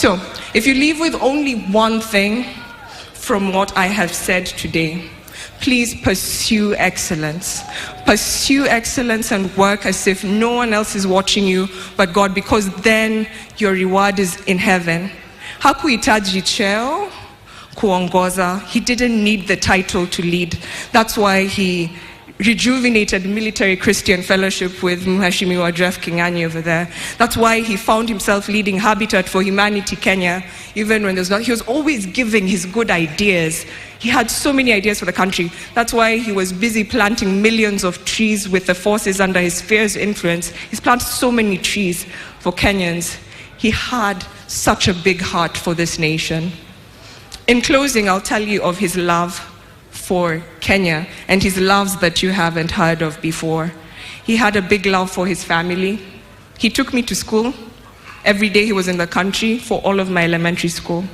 So, if you leave with only one thing from what I have said today, please pursue excellence. Pursue excellence and work as if no one else is watching you but God, because then your reward is in heaven. Hakuhitaji cheo kuongoza. He didn't need the title to lead. That's why he rejuvenated Military Christian Fellowship with Mheshimiwa Jeff King'ang'i over there. That's why he found himself leading Habitat for Humanity Kenya, even when there's not. He was always giving his good ideas. He had so many ideas for the country. That's why he was busy planting millions of trees with the forces under his fierce influence. He's planted so many trees for Kenyans. He had such a big heart for this nation. In closing, I'll tell you of his love for Kenya and his loves that you haven't heard of before. He had a big love for his family. He took me to school. Every day he was in the country for all of my elementary school.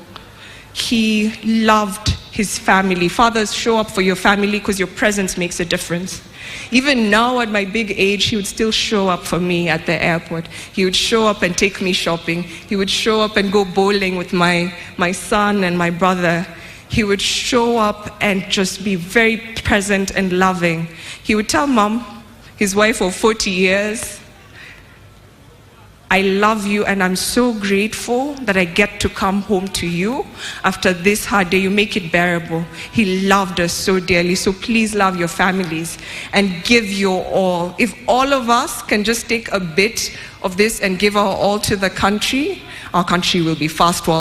He loved his family. Fathers, show up for your family because your presence makes a difference. Even now at my big age, he would still show up for me at the airport. He would show up and take me shopping. He would show up and go bowling with my son and my brother. He would show up and just be very present and loving. He would tell Mom, his wife of 40 years, I love you and I'm so grateful that I get to come home to you after this hard day. You make it bearable. He loved us so dearly. So please love your families and give your all. If all of us can just take a bit of this and give our all to the country, our country will be fast.